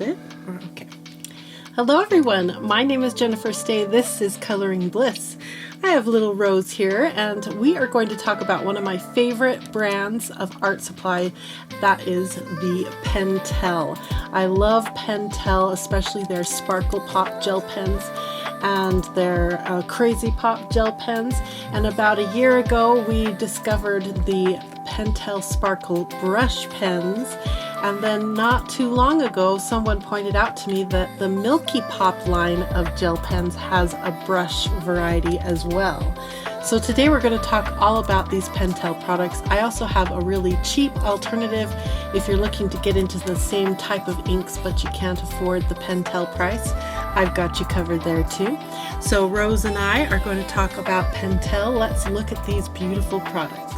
it? Okay. Hello everyone, my name is Jennifer Stay. This is Coloring Bliss. I have little Rose here and we are going to talk about one of my favorite brands of art supply. That is the Pentel. I love Pentel, especially their Sparkle Pop gel pens and their Crazy Pop gel pens. And about a year ago we discovered the Pentel Sparkle brush pens. And then not too long ago, someone pointed out to me that the Milky Pop line of gel pens has a brush variety as well. So today we're going to talk all about these Pentel products. I also have a really cheap alternative if you're looking to get into the same type of inks but you can't afford the Pentel price. I've got you covered there too. So Rose and I are going to talk about Pentel. Let's look at these beautiful products.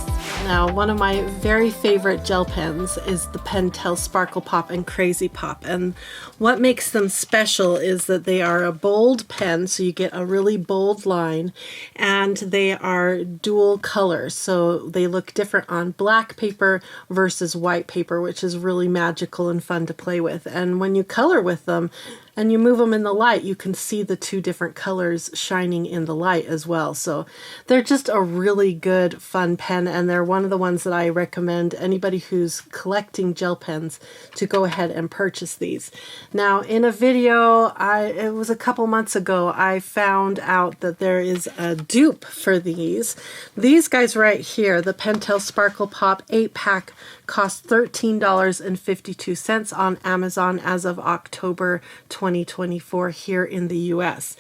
Now, one of my very favorite gel pens is the Pentel Sparkle Pop and Crazy Pop. And what makes them special is that they are a bold pen, so you get a really bold line, and they are dual color, so they look different on black paper versus white paper, which is really magical and fun to play with. And when you color with them, and you move them in the light, you can see the two different colors shining in the light as well. So they're just a really good, fun pen, and they're one of the ones that I recommend anybody who's collecting gel pens to go ahead and purchase these. Now, in a video, it was a couple months ago, I found out that there is a dupe for these. These guys right here, the Pentel Sparkle Pop 8-pack, cost $13.52 on Amazon as of October 2024 here in the US.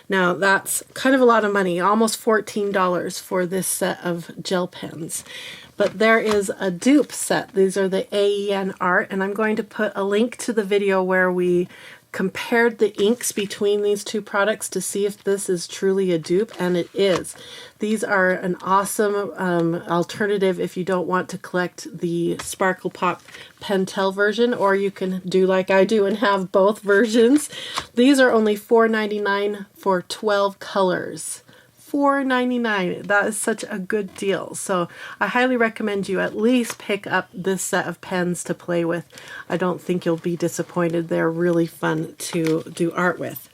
Now that's kind of a lot of money, almost $14 for this set of gel pens. But there is a dupe set. These are the AEN art, and I'm going to put a link to the video where we compared the inks between these two products to see if this is truly a dupe, and it is. These are an awesome alternative if you don't want to collect the Sparkle Pop Pentel version, or you can do like I do and have both versions. These are only $4.99 for 12 colors. $4.99. That is such a good deal. So I highly recommend you at least pick up this set of pens to play with. I don't think you'll be disappointed. They're really fun to do art with.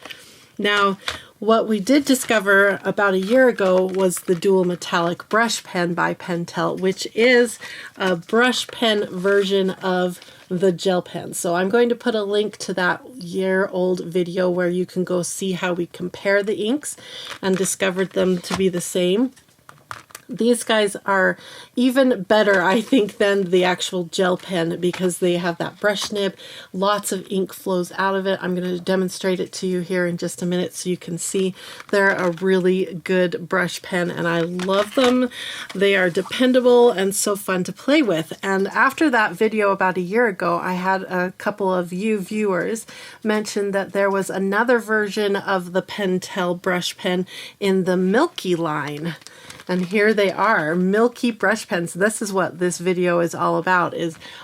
Now, what we did discover about a year ago was the dual metallic brush pen by Pentel, which is a brush pen version of the gel pen. So I'm going to put a link to that year-old video where you can go see how we compare the inks and discovered them to be the same. These guys are even better, I think, than the actual gel pen because they have that brush nib. Lots of ink flows out of it. I'm going to demonstrate it to you here in just a minute so you can see. They're a really good brush pen and I love them. They are dependable and so fun to play with. And after that video about a year ago, I had a couple of you viewers mention that there was another version of the Pentel brush pen in the Milky line. And here they are, Milky brush pens. This is what this video is all about,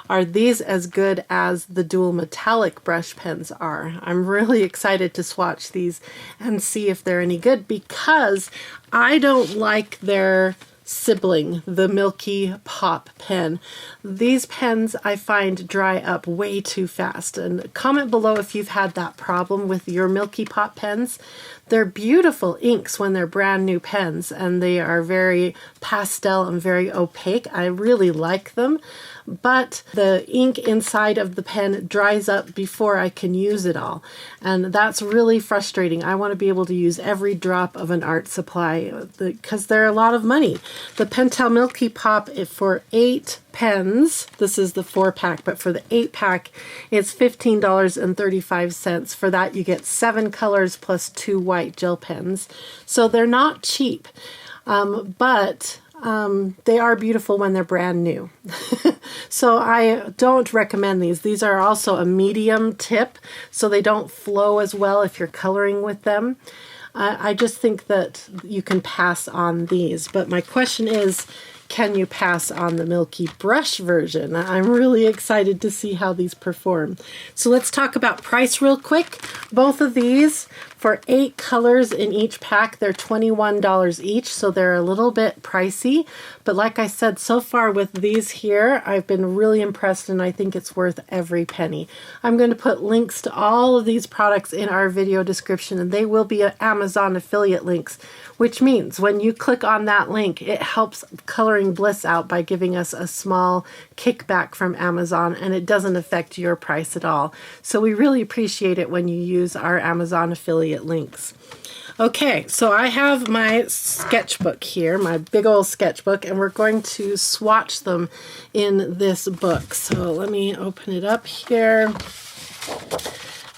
are these as good as the dual metallic brush pens are? I'm really excited to swatch these and see if they're any good because I don't like their sibling, the Milky Pop pen. These pens I find dry up way too fast, and comment below if you've had that problem with your Milky Pop pens. They're beautiful inks when they're brand new pens and they are very pastel and very opaque. I really like them, but the ink inside of the pen dries up before I can use it all, and that's really frustrating. I want to be able to use every drop of an art supply because they're a lot of money. The Pentel Milky Pop, for 8 pens, this is the 4-pack, but for the 8-pack, it's $15.35. For that, you get 7 colors plus 2 white gel pens. So they're not cheap, but they are beautiful when they're brand new. So I don't recommend these. These are also a medium tip, so they don't flow as well if you're coloring with them. I just think that you can pass on these. But my question is, can you pass on the Milky brush version? I'm really excited to see how these perform. So let's talk about price real quick. Both of these, for 8 colors in each pack, they're $21 each, so they're a little bit pricey. But like I said, so far with these here, I've been really impressed, and I think it's worth every penny. I'm going to put links to all of these products in our video description, and they will be Amazon affiliate links, which means when you click on that link, it helps Coloring Bliss out by giving us a small kickback from Amazon, and it doesn't affect your price at all. So we really appreciate it when you use our Amazon affiliate links. Okay, so I have my sketchbook here, my big old sketchbook, and we're going to swatch them in this book. So let me open it up here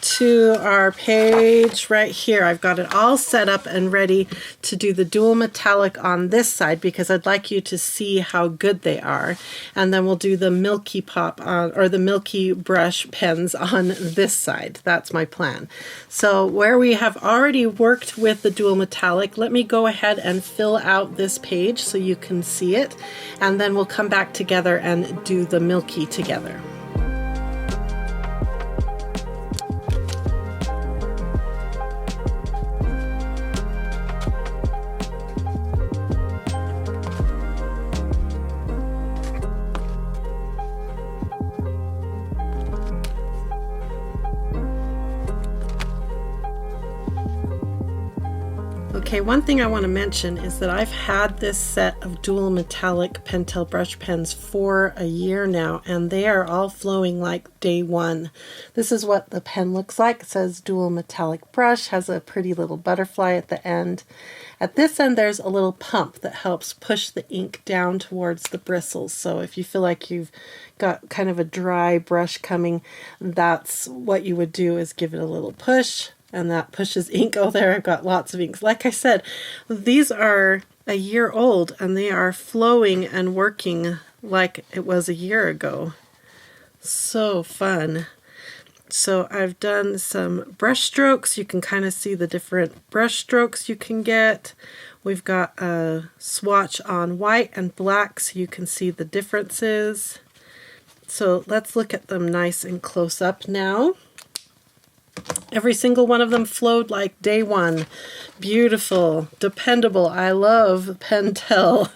to our page right here. I've got it all set up and ready to do the dual metallic on this side because I'd like you to see how good they are. And then we'll do the Milky Pop on, or the Milky brush pens on this side. That's my plan. So where we have already worked with the dual metallic, let me go ahead and fill out this page so you can see it. And then we'll come back together and do the Milky together. Okay, one thing I want to mention is that I've had this set of dual metallic Pentel brush pens for a year now, and they are all flowing like day one. This is what the pen looks like. It says dual metallic brush, has a pretty little butterfly at the end. At this end, there's a little pump that helps push the ink down towards the bristles. So if you feel like you've got kind of a dry brush coming, that's what you would do, is give it a little push. And that pushes ink. Oh, there, I've got lots of inks. Like I said, these are a year old and they are flowing and working like it was a year ago. So fun. So I've done some brush strokes. You can kind of see the different brush strokes you can get. We've got a swatch on white and black so you can see the differences. So let's look at them nice and close up now. Every single one of them flowed like day one. Beautiful, dependable. I love Pentel.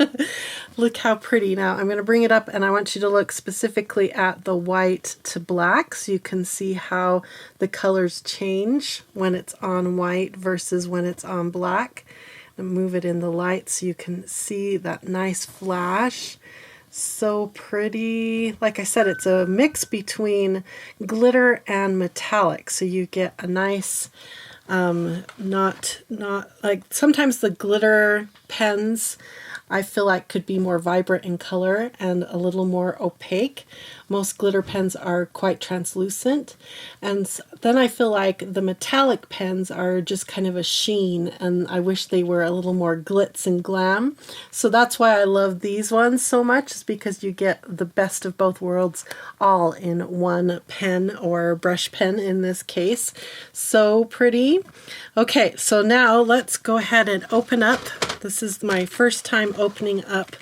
Look how pretty. Now I'm going to bring it up and I want you to look specifically at the white to black so you can see how the colors change when it's on white versus when it's on black. And move it in the light so you can see that nice flash. So pretty. Like I said, it's a mix between glitter and metallic, so you get a nice not like sometimes the glitter pens I feel like could be more vibrant in color and a little more opaque. Most glitter pens are quite translucent, and then I feel like the metallic pens are just kind of a sheen, and I wish they were a little more glitz and glam. So that's why I love these ones so much, is because you get the best of both worlds all in one pen, or brush pen in this case. So pretty. Okay, so now let's go ahead and open up. This is my first time opening up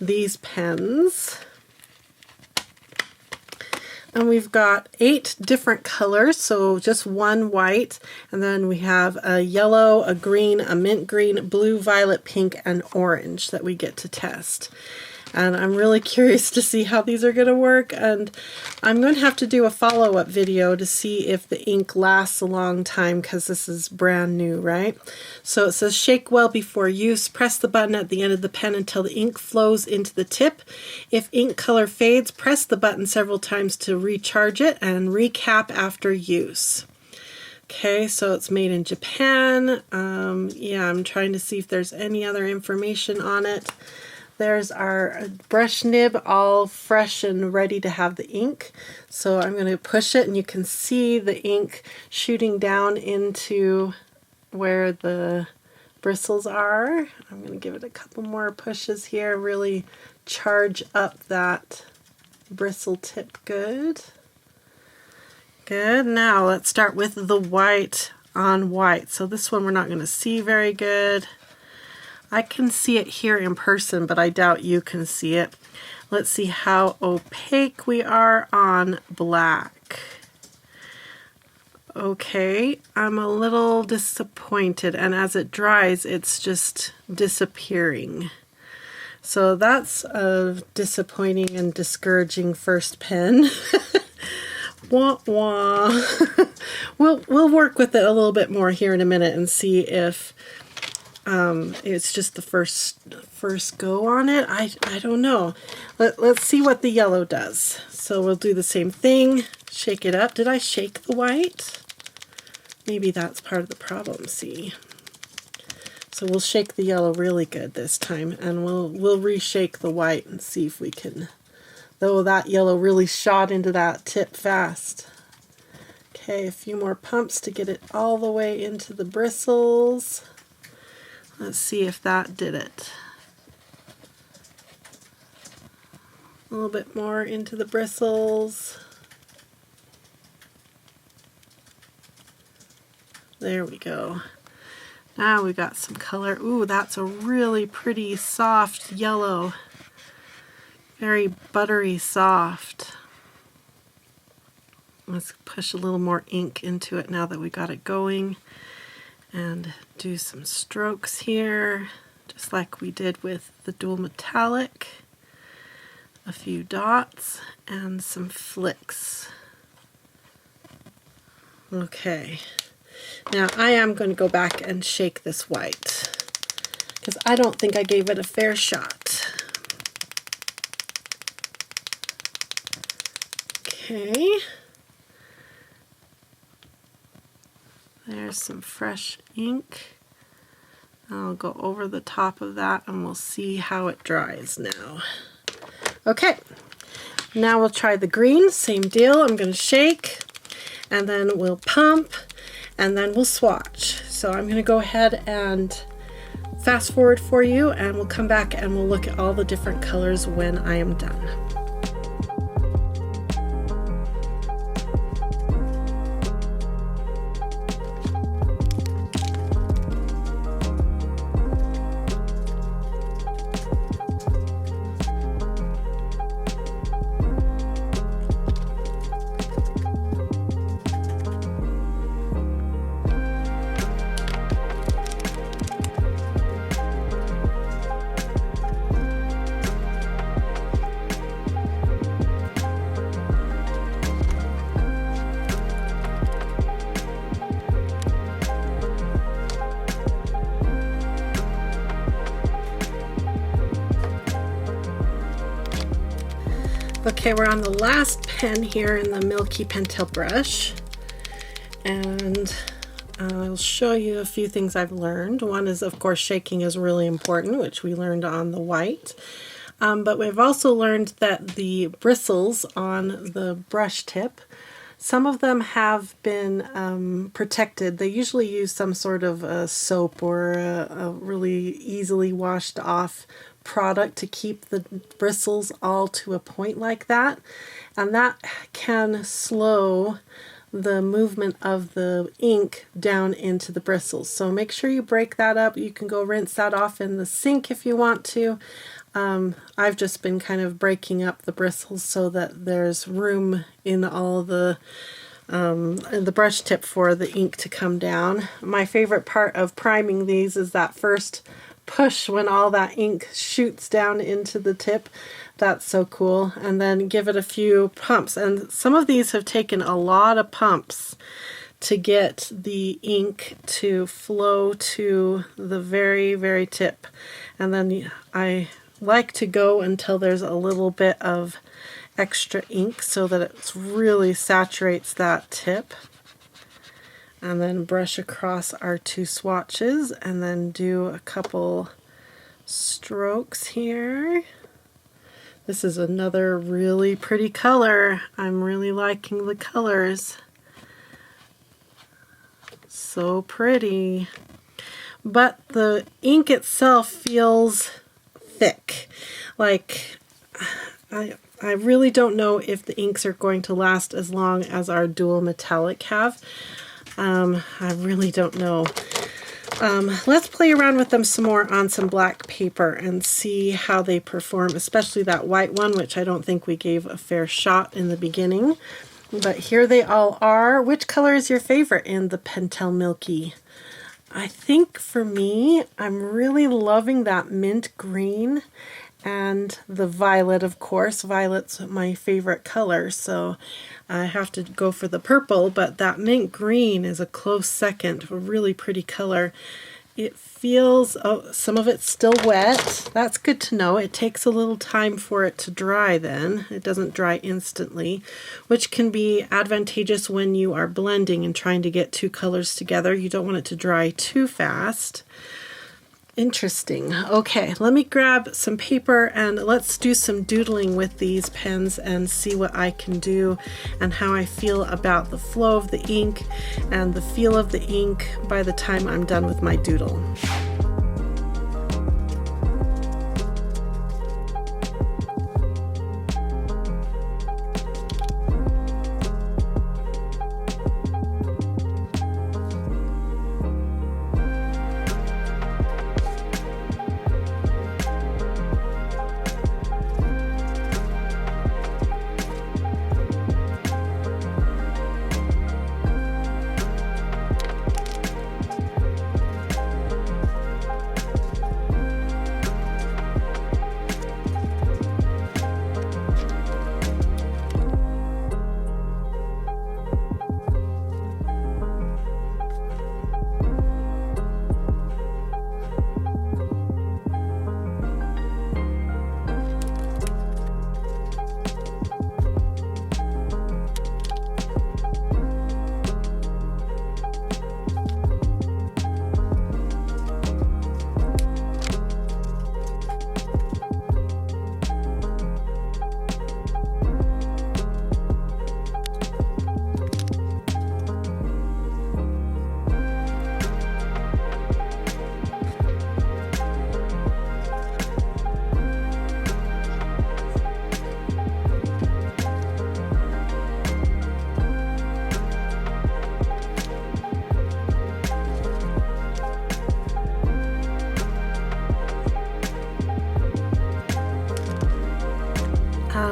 these pens. And we've got 8 different colors, so just one white, and then we have a yellow, a green, a mint green, blue, violet, pink, and orange that we get to test. And I'm really curious to see how these are going to work, and I'm going to have to do a follow-up video to see if the ink lasts a long time, because this is brand new, right? So it says shake well before use, press the button at the end of the pen until the ink flows into the tip. If ink color fades, press the button several times to recharge it, and recap after use. Okay, so it's made in Japan. Yeah, I'm trying to see if there's any other information on it. There's our brush nib all fresh and ready to have the ink. So I'm going to push it and you can see the ink shooting down into where the bristles are. I'm going to give it a couple more pushes here, really charge up that bristle tip good. Good. Now let's start with the white on white. So this one we're not going to see very good. I can see it here in person, but I doubt you can see it. Let's see how opaque we are on black. Okay, I'm a little disappointed, and as it dries, it's just disappearing. So that's a disappointing and discouraging first pen. Wah wah. We'll work with it a little bit more here in a minute and see if it's just the first go on it. I don't know. Let's see what the yellow does. So we'll do the same thing. Shake it up. Did I shake the white? Maybe that's part of the problem. See. So we'll shake the yellow really good this time, and we'll reshake the white and see if we can. Though that yellow really shot into that tip fast. Okay, a few more pumps to get it all the way into the bristles. Let's see if that did it. A little bit more into the bristles. There we go. Now we got some color. Ooh, that's a really pretty soft yellow. Very buttery soft. Let's push a little more ink into it now that we got it going. And do some strokes here, just like we did with the dual metallic. A few dots and some flicks. Okay. Now I am going to go back and shake this white because I don't think I gave it a fair shot. Okay. There's some fresh ink. I'll go over the top of that and we'll see how it dries now. Okay. Now we'll try the green. Same deal. I'm going to shake and then we'll pump. And then we'll swatch. So I'm going to go ahead and fast forward for you, and we'll come back and we'll look at all the different colors when I am done. Okay, we're on the last pen here in the Milky Pentel brush, and I'll show you a few things I've learned. One is, of course, shaking is really important, which we learned on the white. But we've also learned that the bristles on the brush tip, some of them have been protected. They usually use some sort of a soap or a really easily washed off product to keep the bristles all to a point like that, and that can slow the movement of the ink down into the bristles. So make sure you break that up. You can go rinse that off in the sink if you want to. I've just been kind of breaking up the bristles so that there's room in all the brush tip for the ink to come down. My favorite part of priming these is that first push when all that ink shoots down into the tip. That's so cool. And then give it a few pumps. And some of these have taken a lot of pumps to get the ink to flow to the very, very tip. And then I like to go until there's a little bit of extra ink so that it really saturates that tip. And then brush across our two swatches and then do a couple strokes here. This is another really pretty color. I'm really liking the colors. So pretty. But the ink itself feels thick. Like, I really don't know if the inks are going to last as long as our dual metallic have. I really don't know. Let's play around with them some more on some black paper and see how they perform, especially that white one, which I don't think we gave a fair shot in the beginning. But here they all are. Which color is your favorite in the Pentel Milky? I think for me, I'm really loving that mint green and the violet, of course. Violet's my favorite color, so I have to go for the purple, but that mint green is a close second, a really pretty color. It feels, oh, some of it's still wet. That's good to know. It takes a little time for it to dry then. It doesn't dry instantly, which can be advantageous when you are blending and trying to get two colors together. You don't want it to dry too fast. Interesting. Okay, let me grab some paper and let's do some doodling with these pens and see what I can do and how I feel about the flow of the ink and the feel of the ink by the time I'm done with my doodle.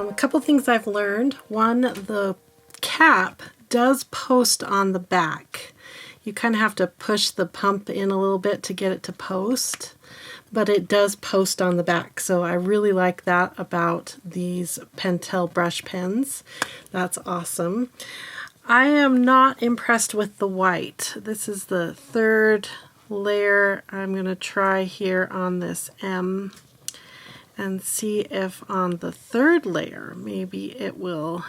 A couple things I've learned. One, the cap does post on the back. You kind of have to push the pump in a little bit to get it to post, but it does post on the back. So I really like that about these Pentel brush pens. That's awesome. I am not impressed with the white. This is the third layer. I'm going to try here on this M and see if on the third layer maybe it will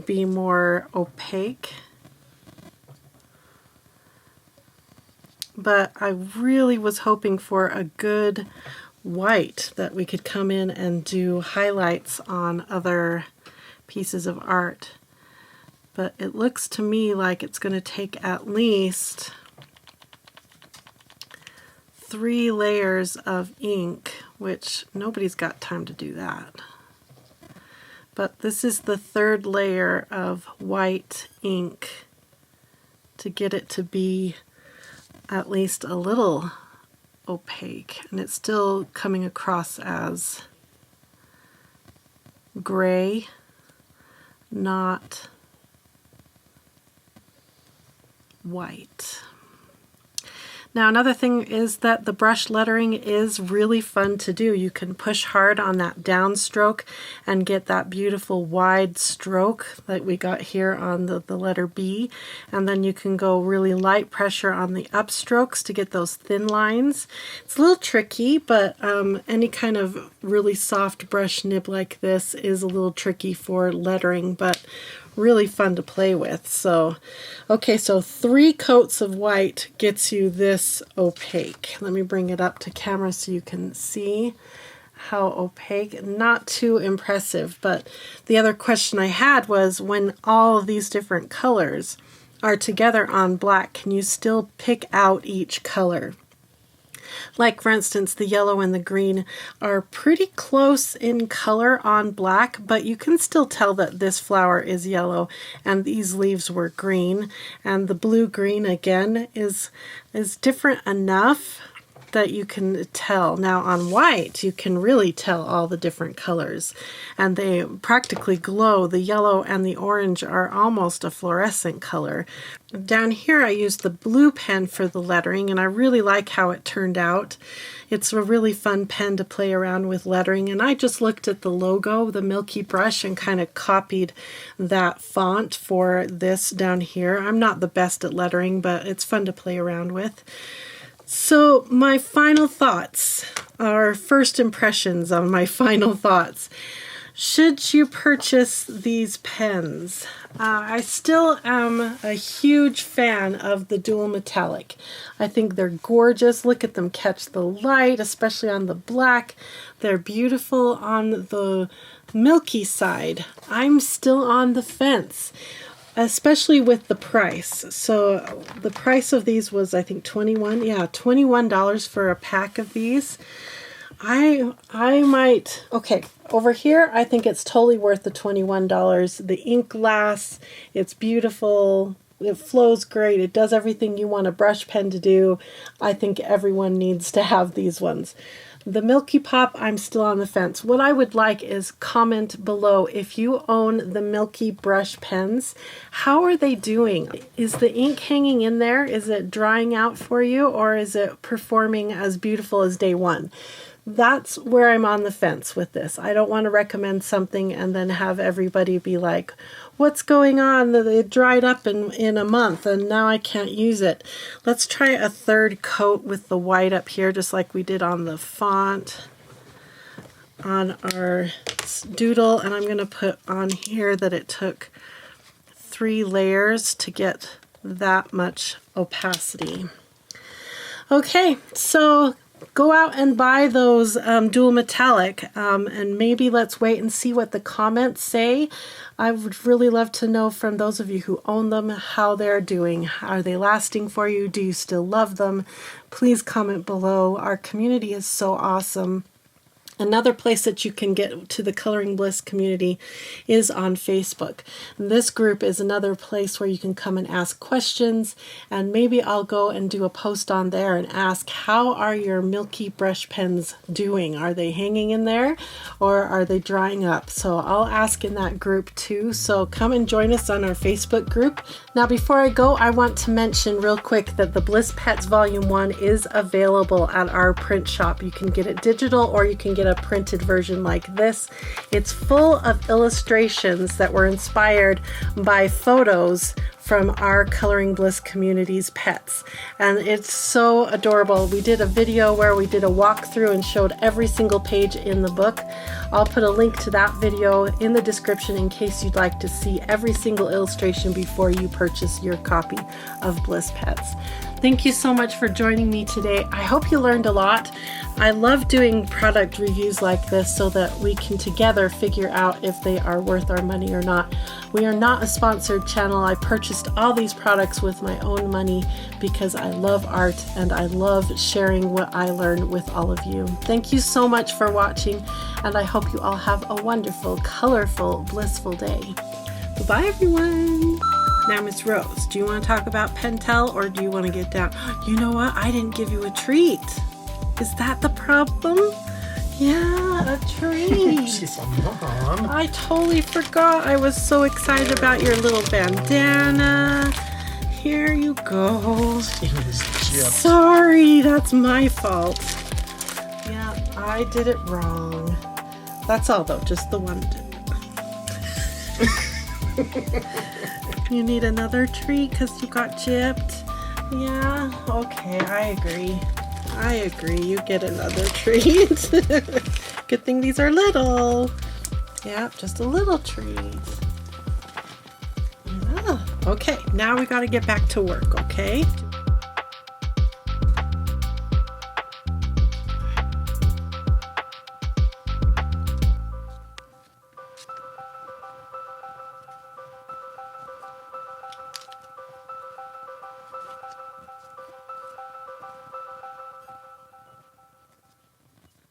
be more opaque. But I really was hoping for a good white that we could come in and do highlights on other pieces of art. But it looks to me like it's going to take at least 3 layers of ink, which nobody's got time to do that. But this is the third layer of white ink to get it to be at least a little opaque, and it's still coming across as gray, not white. Now another thing is that the brush lettering is really fun to do. You can push hard on that downstroke and get that beautiful wide stroke like we got here on the letter B, and then you can go really light pressure on the upstrokes to get those thin lines. It's a little tricky, but any kind of really soft brush nib like this is a little tricky for lettering, but really fun to play with. So, okay, so 3 coats of white gets you this opaque. Let me bring it up to camera so you can see how opaque. Not too impressive, but the other question I had was, when all of these different colors are together on black, can you still pick out each color? Like for instance, the yellow and the green are pretty close in color on black, but you can still tell that this flower is yellow and these leaves were green. And the blue-green again is different enough that you can tell. Now on white, you can really tell all the different colors, and they practically glow. The yellow and the orange are almost a fluorescent color. Down here, I used the blue pen for the lettering, and I really like how it turned out. It's a really fun pen to play around with lettering, and I just looked at the logo, the Milky brush, and kind of copied that font for this down here. I'm not the best at lettering, but it's fun to play around with. So my final thoughts, or first impressions on my final thoughts. Should you purchase these pens? I still am a huge fan of the dual metallic. I think they're gorgeous. Look at them catch the light, especially on the black. They're beautiful on the milky side. I'm still on the fence, especially with the price. So the price of these was, I think, $21 for a pack of these. I might, okay, over here, I think it's totally worth the $21. The ink lasts, it's beautiful, it flows great, it does everything you want a brush pen to do. I think everyone needs to have these ones. The Milky Pop, I'm still on the fence. What I would like is comment below if you own the Milky brush pens. How are they doing? Is the ink hanging in there? Is it drying out for you, or is it performing as beautiful as day one? That's where I'm on the fence with this. I don't want to recommend something and then have everybody be like, what's going on? It dried up in a month and now I can't use it. Let's try a third coat with the white up here, just like we did on the font on our doodle. And I'm going to put on here that it took 3 layers to get that much opacity. Okay, so go out and buy those dual metallic, and maybe let's wait and see what the comments say. I would really love to know from those of you who own them how they're doing. Are they lasting for you? Do you still love them? Please comment below. Our community is so awesome. Another place that you can get to the Coloring Bliss community is on Facebook. And this group is another place where you can come and ask questions, and maybe I'll go and do a post on there and ask, how are your Milky brush pens doing? Are they hanging in there or are they drying up? So I'll ask in that group too. So come and join us on our Facebook group. Now before I go, I want to mention real quick that the Bliss Pets Volume 1 is available at our print shop. You can get it digital or you can get a printed version like this. It's full of illustrations that were inspired by photos from our Coloring Bliss community's pets, and it's so adorable. We did a video where we did a walkthrough and showed every single page in the book. I'll put a link to that video in the description in case you'd like to see every single illustration before you purchase your copy of Bliss Pets. Thank you so much for joining me today. I hope you learned a lot. I love doing product reviews like this so that we can together figure out if they are worth our money or not. We are not a sponsored channel. I purchased all these products with my own money because I love art and I love sharing what I learned with all of you. Thank you so much for watching, and I hope you all have a wonderful, colorful, blissful day. Bye-bye, everyone. Now, Miss Rose, do you want to talk about Pentel or do you want to get down? You know what? I didn't give you a treat. Is that the problem? Yeah, a treat. She's a mom. I totally forgot. I was so excited about your little bandana. Here you go. She was just... Sorry, that's my fault. Yeah, I did it wrong. That's all though, just the one. You need another treat because you got chipped? Yeah, okay, I agree. I agree, you get another treat. Good thing these are little. Yeah, just a little treat. Ah, okay, now we gotta get back to work, okay?